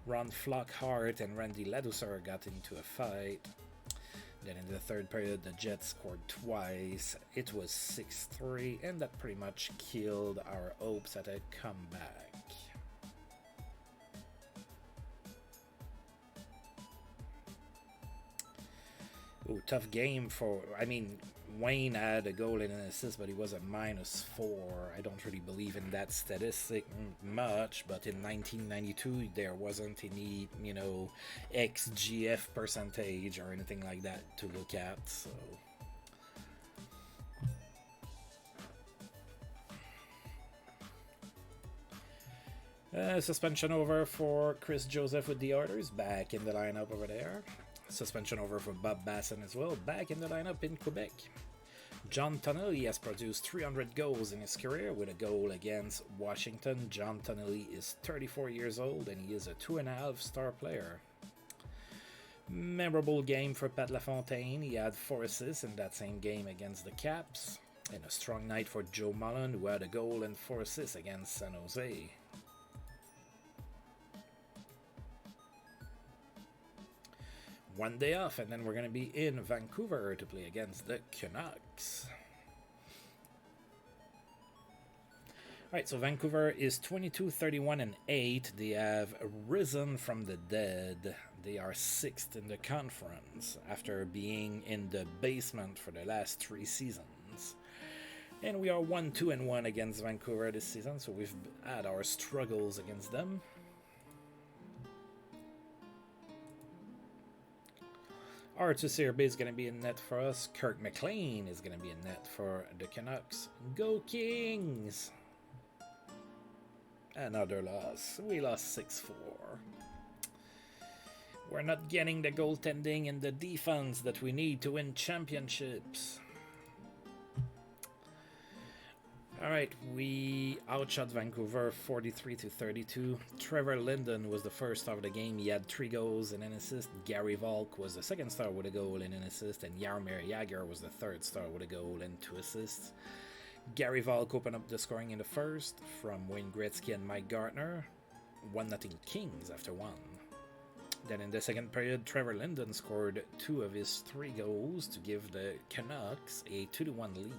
Ron Flockhart and Randy Ladouceur got into a fight. Then in the third period, the Jets scored twice. It was 6-3, and that pretty much killed our hopes at a comeback. Ooh, tough game for... I mean, Wayne had a goal and an assist, but he was a -4. I don't really believe in that statistic much, but in 1992, there wasn't any, XGF percentage or anything like that to look at, so... Suspension over for Chris Joseph with the Oilers, back in the lineup over there. Suspension over for Bob Basson as well, back in the lineup in Quebec. John Tonnelly has produced 300 goals in his career with a goal against Washington. John Tonnelly is 34 years old and he is a 2.5-star player. Memorable game for Pat LaFontaine. He had 4 assists in that same game against the Caps. And a strong night for Joe Mullen, who had a goal and 4 assists against San Jose. One day off, and then we're going to be in Vancouver to play against the Canucks. Alright, so Vancouver is 22-31-8. They have risen from the dead. They are 6th in the conference after being in the basement for the last 3 seasons. And we are 1-2-1 against Vancouver this season, so we've had our struggles against them. Arthur Serbe is going to be in net for us. Kirk McLean is going to be in net for the Canucks. Go Kings! Another loss. We lost 6-4. We're not getting the goaltending and the defense that we need to win championships. Alright, we outshot Vancouver 43-32. Trevor Linden was the first star of the game. He had 3 goals and an assist. Gary Volk was the second star with a goal and an assist. And Jaromir Jagr was the third star with a goal and 2 assists. Gary Volk opened up the scoring in the first from Wayne Gretzky and Mike Gartner. 1-0 Kings after 1. Then in the second period, Trevor Linden scored 2 of his 3 goals to give the Canucks a 2-1 lead.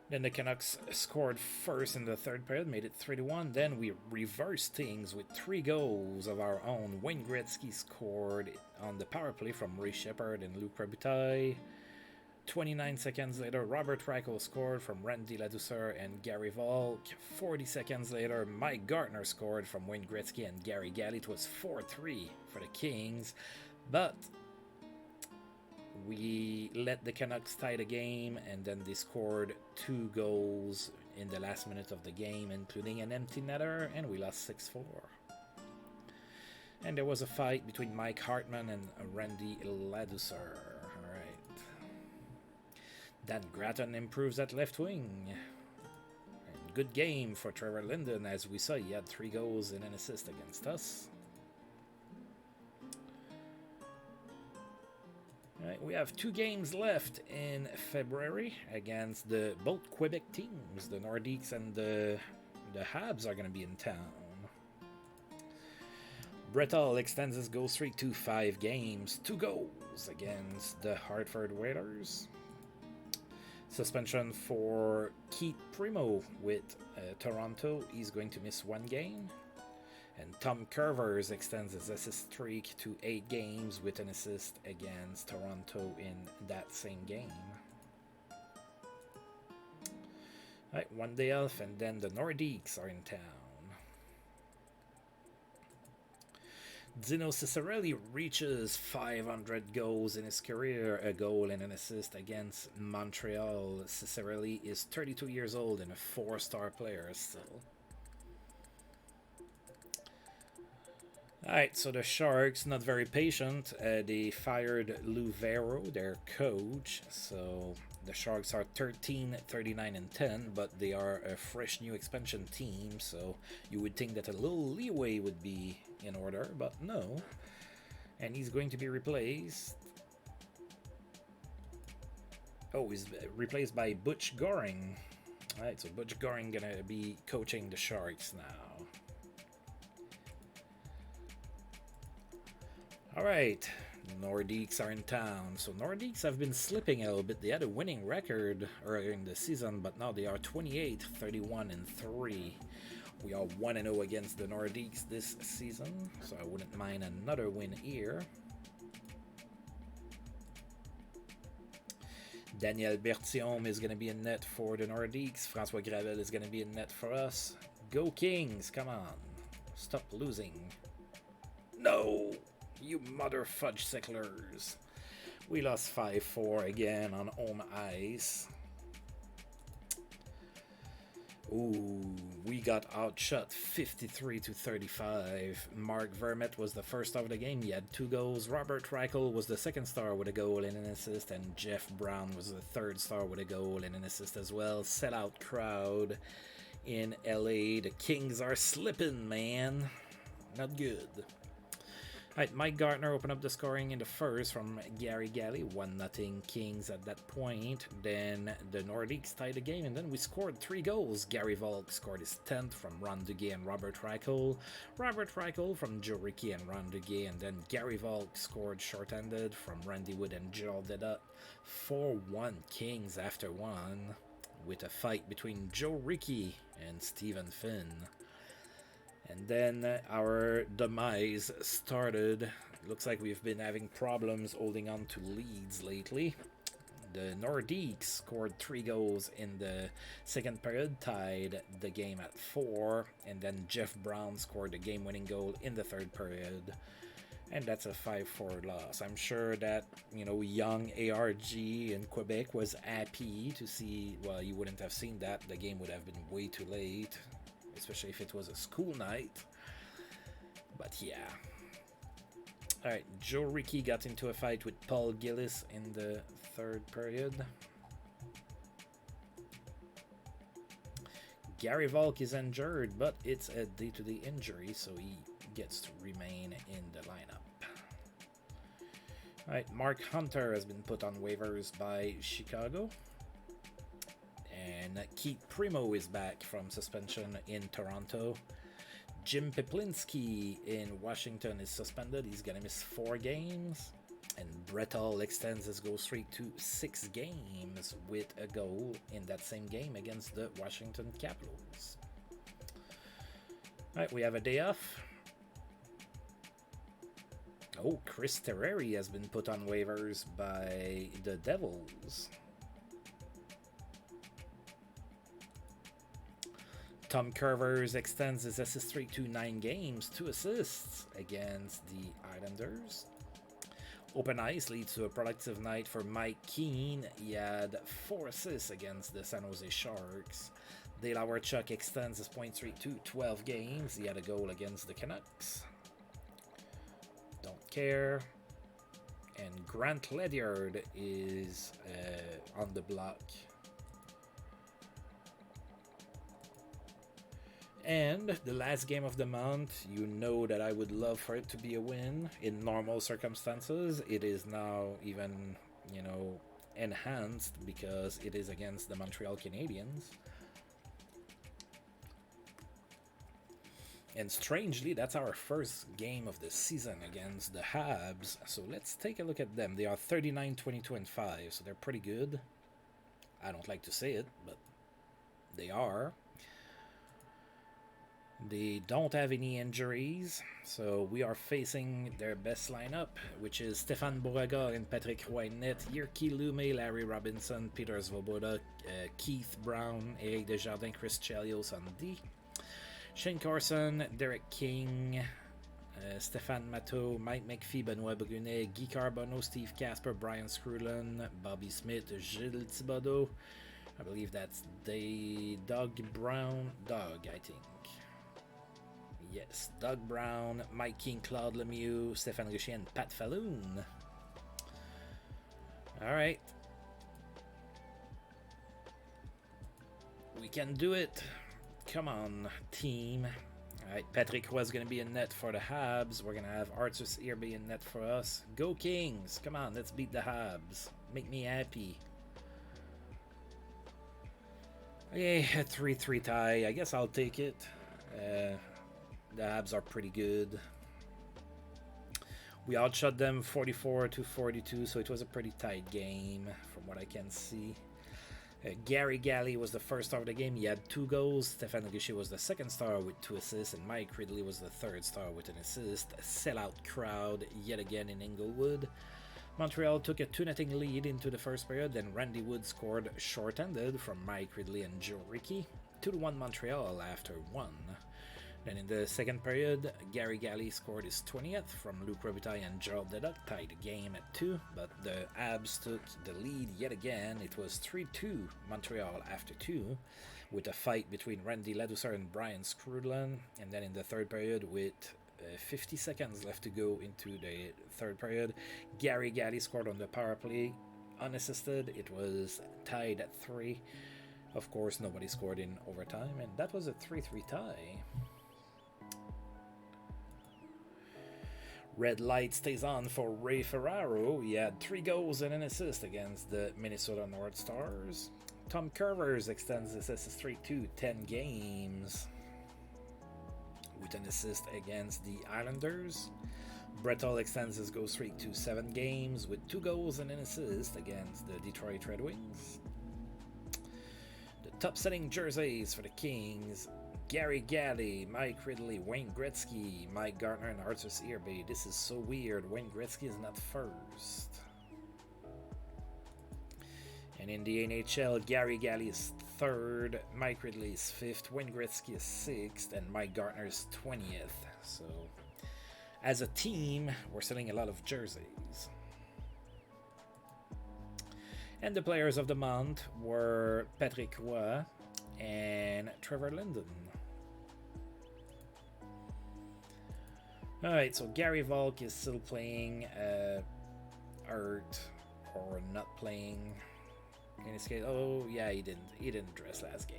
Then the Canucks scored first in the third period, made it 3-1. Then we reversed things with 3 goals of our own. Wayne Gretzky scored on the power play from Ray Shepherd and Luc Robitaille. 29 seconds later, Robert Reichel scored from Randy Ladouceur and Gary Volk. 40 seconds later, Mike Gartner scored from Wayne Gretzky and Gary Galley. It was 4-3 for the Kings, but we let the Canucks tie the game, and then they scored 2 goals in the last minute of the game, including an empty netter, and we lost 6-4. And there was a fight between Mike Hartman and Randy Ladouceur. Alright. Dan Gratton improves at left wing. And good game for Trevor Linden. As we saw, he had 3 goals and an assist against us. Right, we have 2 games left in February against both Quebec teams. The Nordiques and the Habs are going to be in town. Bretal extends his goal streak to 5 games, 2 goals against the Hartford Whalers. Suspension for Keith Primo with Toronto. He's going to miss 1 game. And Tom Curvers extends his assist streak to 8 games with an assist against Toronto in that same game. Alright, 1 day off, and then the Nordiques are in town. Dino Ciccarelli reaches 500 goals in his career, a goal and an assist against Montreal. Ciccarelli is 32 years old and a 4-star player still. Alright, so the Sharks, not very patient. They fired Lou Vero, their coach. So the Sharks are 13-39-10, but they are a fresh new expansion team. So you would think that a little leeway would be in order, but no. And he's going to be replaced. Oh, he's replaced by Butch Goring. Alright, so Butch Goring gonna be coaching the Sharks now. Alright, Nordiques are in town. So Nordiques have been slipping a little bit. They had a winning record earlier in the season, but now they are 28-31-3. We are 1-0 against the Nordiques this season, so I wouldn't mind another win here. Daniel Berthiaume is going to be in net for the Nordiques. François Gravel is going to be in net for us. Go Kings, come on. Stop losing. No! You mother fudge sicklers. We lost 5-4 again on home ice. Ooh, we got outshot 53-35. Mark Vermette was the first star of the game. He had 2 goals. Robert Reichel was the second star with a goal and an assist. And Jeff Brown was the third star with a goal and an assist as well. Sellout crowd in LA. The Kings are slipping, man. Not good. Alright, Mike Gartner opened up the scoring in the first from Gary Galley. 1-0 Kings at that point. Then the Nordiques tied the game, and then we scored 3 goals. Gary Volk scored his 10th from Ron Duguay and Robert Reichel. Robert Reichel from Joe Rickey and Ron Duguay, and then Gary Volk scored short-handed from Randy Wood and Gerald Dedutt. 4-1 Kings after 1, with a fight between Joe Rickey and Stephen Finn. And then our demise started. Looks like we've been having problems holding on to leads lately. The Nordiques scored 3 goals in the second period, tied the game at 4. And then Jeff Brown scored the game-winning goal in the third period. And that's a 5-4 loss. I'm sure that, young ARG in Quebec was happy to see, well, you wouldn't have seen that. The game would have been way too late, especially if it was a school night. But yeah. Alright, Joe Rickey got into a fight with Paul Gillis in the third period. Gary Volk is injured, but it's a day-to-day injury, so he gets to remain in the lineup. Alright, Mark Hunter has been put on waivers by Chicago. And Keith Primo is back from suspension in Toronto. Jim Peplinski in Washington is suspended. He's going to miss 4 games. And Brett Hull extends his goal streak to 6 games with a goal in that same game against the Washington Capitals. Alright, we have a day off. Oh, Chris Terreri has been put on waivers by the Devils. Tom Curvers extends his assist streak to 9 games, 2 assists against the Islanders. Open ice leads to a productive night for Mike Keane. He had 4 assists against the San Jose Sharks. Dale Hawerchuk extends his point streak to 12 games. He had a goal against the Canucks. Don't care. And Grant Ledyard is on the block. And the last game of the month, you know that I would love for it to be a win. In normal circumstances, it is now even, enhanced because it is against the Montreal Canadiens. And strangely, that's our first game of the season against the Habs. So let's take a look at them. They are 39, 22, and 5, so they're pretty good. I don't like to say it, but they are. They don't have any injuries, so we are facing their best lineup, which is Stéphane Beauregard and Patrick Roy net, Jirki Lume, Larry Robinson, Peter Svoboda, Keith Brown, Eric Desjardins, Chris Chelios on D, Shane Carson, Derek King, Stéphane Matteau, Mike McPhee, Benoit Brunet, Guy Carbonneau, Steve Casper, Brian Scrullen, Bobby Smith, Gilles Thibodeau. I believe that's Doug Brown, I think. Yes, Doug Brown, Mike King, Claude Lemieux, Stéphane Richer, and Pat Falloon. Alright. We can do it. Come on, team. Alright, Patrick was going to be in net for the Habs. We're going to have Artus Irby in net for us. Go Kings! Come on, let's beat the Habs. Make me happy. Okay, a 3-3 tie. I guess I'll take it. The Habs are pretty good. We outshot them 44-42, so it was a pretty tight game from what I can see. Gary Galley was the first star of the game. He had 2 goals. Stéphane Richer was the second star with 2 assists, and Mike Ridley was the third star with an assist. A sellout crowd yet again in Inglewood. Montreal took a 2-0 lead into the first period, then Randy Wood scored short-handed from Mike Ridley and Joe Rickey. 2-1 Montreal after 1. Then in the second period, Gary Galley scored his 20th from Luc Robitaille and Gerald Dedutt, tied the game at 2, but the Habs took the lead yet again. It was 3-2 Montreal after 2. with a fight between Randy Ladouceur and Brian Scrudlin. And then in the third period, with 50 seconds left to go into the third period, Gary Galley scored on the power play unassisted. It was tied at 3. Of course, nobody scored in overtime, and that was a 3-3 tie. Red light stays on for Ray Ferraro. He had 3 goals and an assist against the Minnesota North Stars. Tom Curvers extends his assist streak to 10 games with an assist against the Islanders. Brett Hull extends his goal streak to 7 games with 2 goals and an assist against the Detroit Red Wings. The top-selling jerseys for the Kings: Gary Galley, Mike Ridley, Wayne Gretzky, Mike Gardner, and Arthur Irby. This is so weird. Wayne Gretzky is not first. And in the NHL, Gary Galley is 3rd, Mike Ridley is 5th, Wayne Gretzky is 6th, and Mike Gardner is 20th. So, as a team, we're selling a lot of jerseys. And the players of the month were Patrick Roy and Trevor Linden. Alright, so Gary Volk is still playing Art, or not playing in his case. Oh yeah, he didn't dress last game.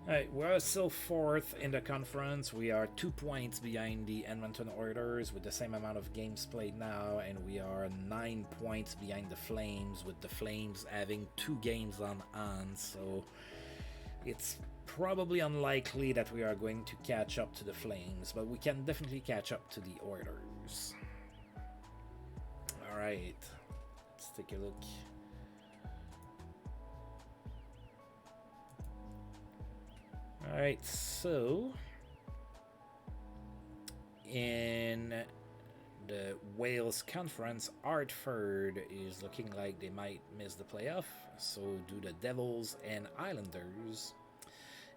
Alright, we're still 4th in the conference. We are 2 points behind the Edmonton Oilers with the same amount of games played now, and we are 9 points behind the Flames, with the Flames having 2 games on hand, so it's probably unlikely that we are going to catch up to the Flames, but we can definitely catch up to the Oilers. Alright, let's take a look. Alright, so in the Wales Conference, Hartford is looking like they might miss the playoff. So do the Devils and Islanders.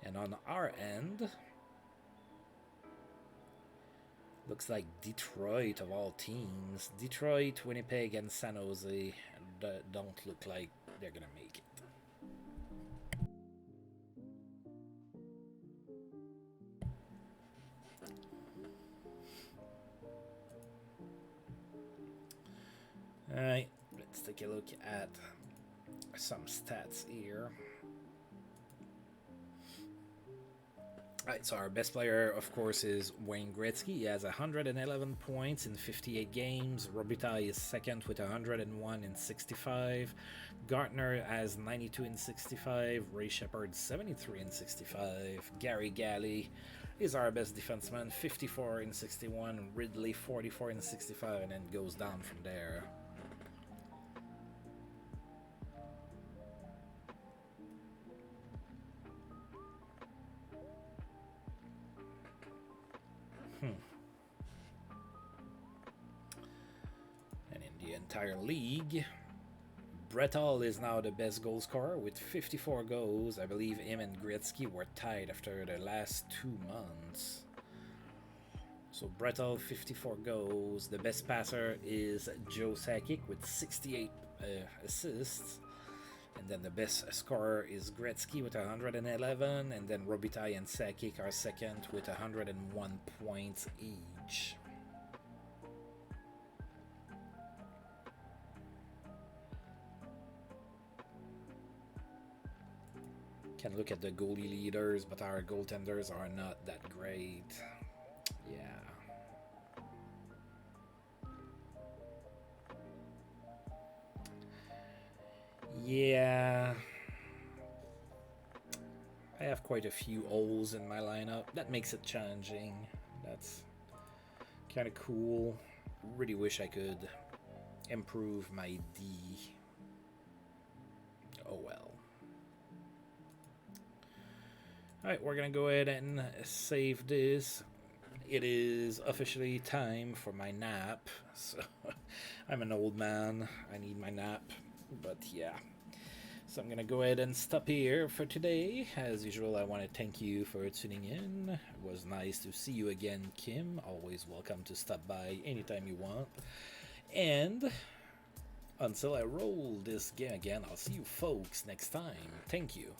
And on our end, looks like Detroit of all teams. Detroit, Winnipeg, and San Jose don't look like they're gonna make it. Alright, let's take a look at some stats here. Alright, so our best player, of course, is Wayne Gretzky. He has 111 points in 58 games. Robitaille is 2nd with 101 in 65. Gartner has 92 in 65. Ray Shepherd 73 in 65. Gary Galley is our best defenseman, 54 in 61. Ridley 44 in 65, and then goes down from there. And in the entire league, Brett Hull is now the best goal scorer with 54 goals. I believe him and Gretzky were tied after the last 2 months. So Brett Hull, 54 goals. The best passer is Joe Sakic with 68 assists. And then the best scorer is Gretzky with 111. And then Robitaille and Sakic are second with 101 points each. Can look at the goalie leaders, but our goaltenders are not that great. Yeah. Yeah. I have quite a few holes in my lineup. That makes it challenging. That's kind of cool. Really wish I could improve my D. Oh well. Alright, we're gonna go ahead and save this. It is officially time for my nap. So I'm an old man. I need my nap. But yeah. So I'm gonna go ahead and stop here for today. As usual, I want to thank you for tuning in. It was nice to see you again, Kim. Always welcome to stop by anytime you want. And Until I roll this game again, I'll see you folks next time. Thank you.